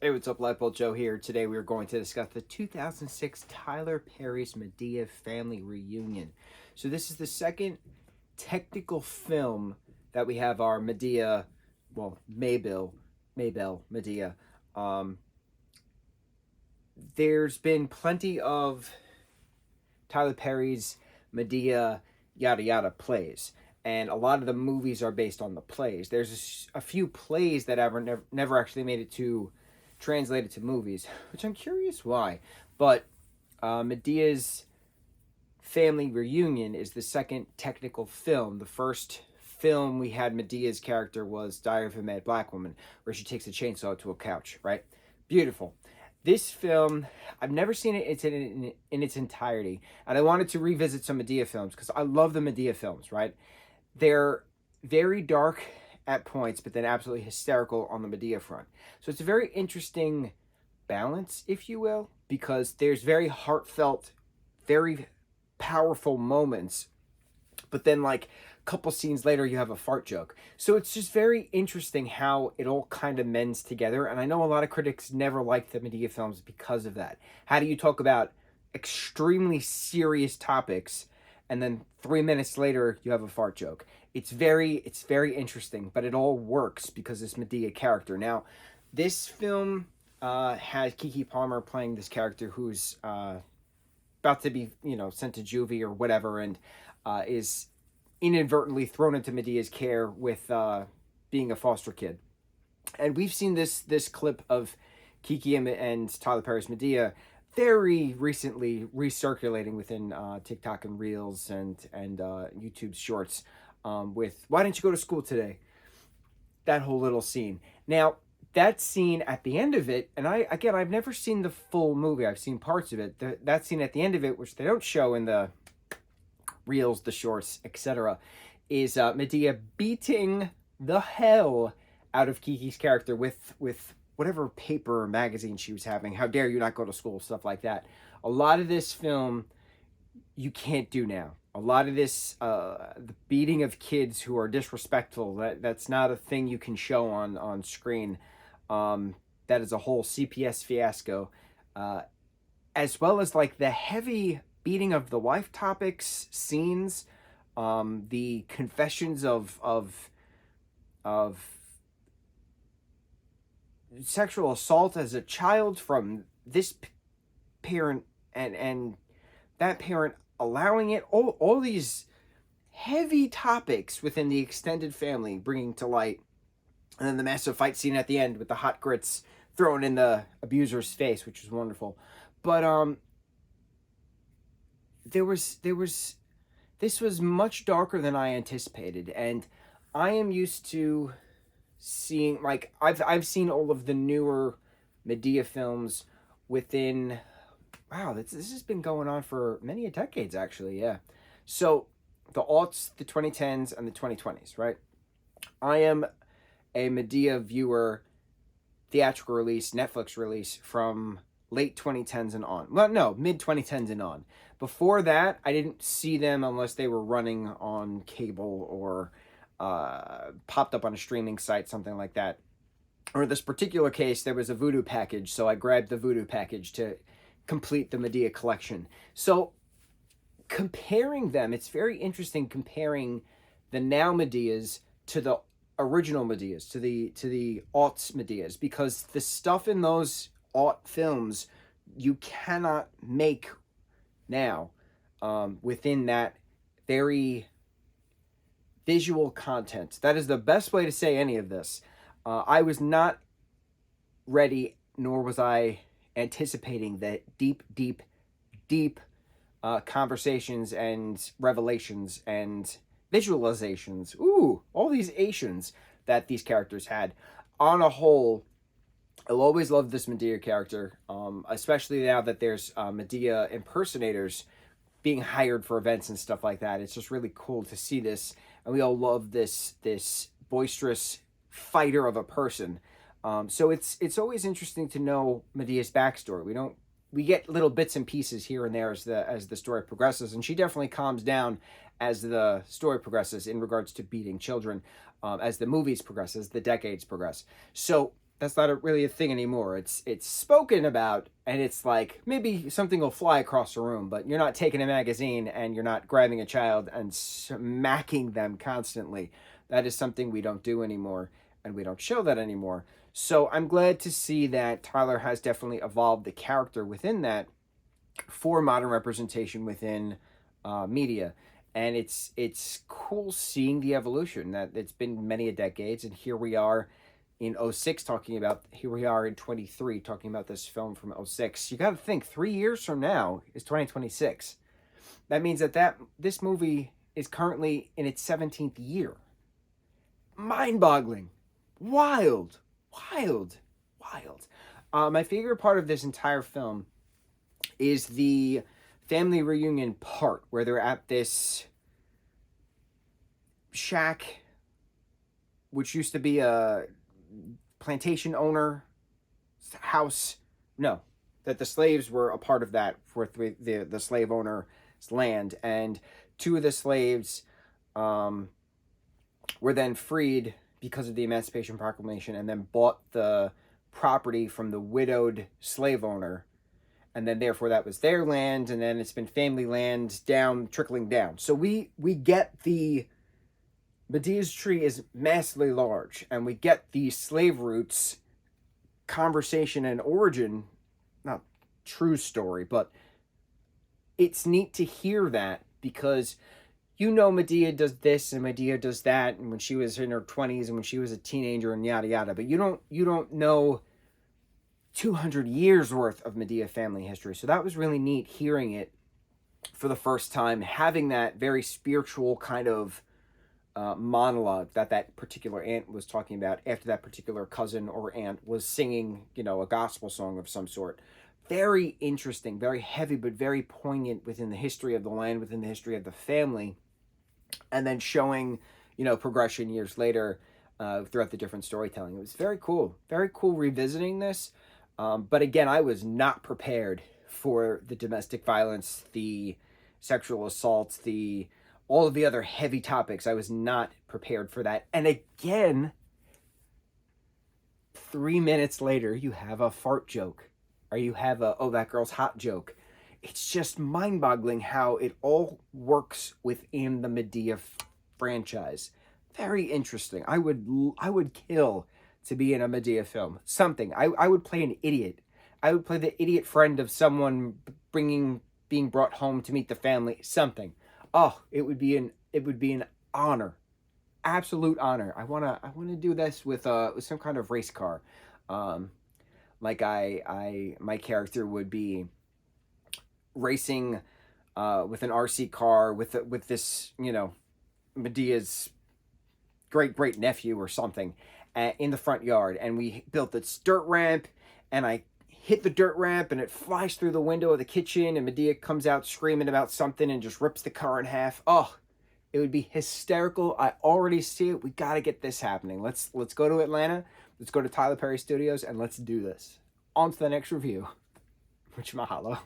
Hey, what's up, lightboltjoe here. Today we are going to discuss the 2006 Tyler Perry's Madea family reunion. So this is the second technical film that we have our Madea, well, Maybelle Madea. Um, there's been plenty of Tyler Perry's Madea yada yada plays, and a lot of the movies are based on the plays. There's a few plays that never actually made it to translated to movies, which I'm curious why. But Medea's family reunion is the second technical film. The first film we had Medea's character was Diary of a Mad Black Woman, where she takes a chainsaw to a couch, right? Beautiful. This film, I've never seen it in its entirety, and I wanted to revisit some Madea films because I love the Madea films, right? They're very dark at points, but then absolutely hysterical on the Madea front. So it's a very interesting balance, if you will, because there's very heartfelt, very powerful moments, but then like a couple scenes later you have a fart joke. So it's just very interesting how it all kind of mends together. And I know a lot of critics never liked the Madea films because of that. How do you talk about extremely serious topics and then 3 minutes later you have a fart joke? It's very interesting, but it all works because this Madea character. Now, this film has Keke Palmer playing this character who's about to be, sent to juvie or whatever, and is inadvertently thrown into Medea's care with being a foster kid. And we've seen this clip of Keke and Tyler Perry's Madea very recently recirculating within TikTok and Reels and YouTube Shorts with "Why didn't you go to school today?" That whole little scene. Now, that scene at the end of it, and I've never seen the full movie. I've seen parts of it. That scene at the end of it, which they don't show in the Reels, the Shorts, etc., is Madea beating the hell out of Kiki's character with whatever paper or magazine she was having. How dare you not go to school? Stuff like that. A lot of this film you can't do now. A lot of this, the beating of kids who are disrespectful, that's not a thing you can show on screen. That is a whole CPS fiasco, as well as like the heavy beating of the wife topics scenes, the confessions of sexual assault as a child from this parent and that parent allowing it, all these heavy topics within the extended family bringing to light, and then the massive fight scene at the end with the hot grits thrown in the abuser's face, which was wonderful. But there was this was much darker than I anticipated, and I am used to seeing, like, I've seen all of the newer Madea films within, wow, this has been going on for many decades, actually. Yeah. So the aughts, the 2010s, and the 2020s, right? I am a Madea viewer, theatrical release, Netflix release from late 2010s and on. Well, no, mid 2010s and on. Before that, I didn't see them unless they were running on cable or popped up on a streaming site, something like that. Or in this particular case, there was a Voodoo package, so I grabbed the Voodoo package to complete the Madea collection. So comparing them, it's very interesting comparing the now Madeas to the original Madeas, to the aughts Madeas, because the stuff in those aught films you cannot make now within that very visual content. That is the best way to say any of this. I was not ready, nor was I anticipating that deep conversations and revelations and visualizations, all these Asians that these characters had. On a whole, I'll always love this Madea character, especially now that there's Madea impersonators being hired for events and stuff like that. It's just really cool to see this, and we all love this boisterous fighter of a person. So it's always interesting to know Medea's backstory. We get little bits and pieces here and there as the story progresses, and she definitely calms down as the story progresses in regards to beating children, as the movies progress, as the decades progress. So that's not really a thing anymore. It's spoken about, and it's like maybe something will fly across the room, but you're not taking a magazine and you're not grabbing a child and smacking them constantly. That is something we don't do anymore, and we don't show that anymore. So I'm glad to see that Tyler has definitely evolved the character within that for modern representation within media. And it's cool seeing the evolution that it's been many a decades, and here we are in '06 talking about, here we are in 23 talking about this film from '06. You got to think 3 years from now is 2026. That means that this movie is currently in its 17th year. Mind-boggling. Wild. Wild. Wild. My favorite part of this entire film is the family reunion part where they're at this shack, which used to be a plantation owner house. No, that the slaves were a part of that for the slave owner's land, and two of the slaves were then freed because of the Emancipation Proclamation, and then bought the property from the widowed slave owner, and then therefore that was their land, and then it's been family land down, trickling down. So we get the Medea's tree is massively large, and we get the slave roots conversation and origin, not true story, but it's neat to hear that, because Medea does this and Medea does that, and when she was in her 20s and when she was a teenager and yada yada, but you don't know 200 years worth of Medea family history. So that was really neat hearing it for the first time, having that very spiritual kind of monologue that particular aunt was talking about after that particular cousin or aunt was singing, a gospel song of some sort. Very interesting, very heavy, but very poignant within the history of the land, within the history of the family, and then showing, progression years later throughout the different storytelling. It was very cool revisiting this. But again, I was not prepared for the domestic violence, the sexual assaults, all of the other heavy topics. I was not prepared for that. And again, 3 minutes later, you have a fart joke, or you have a, oh, that girl's hot joke. It's just mind-boggling how it all works within the Madea franchise. Very interesting. I would kill to be in a Madea film. Something. I would play an idiot. I would play the idiot friend of someone being brought home to meet the family. Something. Oh, it would be an honor. Absolute honor. I wanna do this with some kind of race car. Like my character would be racing with an RC car with this, Medea's great nephew or something in the front yard, and we built this dirt ramp, and I hit the dirt ramp and it flies through the window of the kitchen, and Medea comes out screaming about something and just rips the car in half. Oh, it would be hysterical. I already see it. We got to get this happening. Let's go to Atlanta. Let's go to Tyler Perry Studios and let's do this. On to the next review. Mucho mahalo.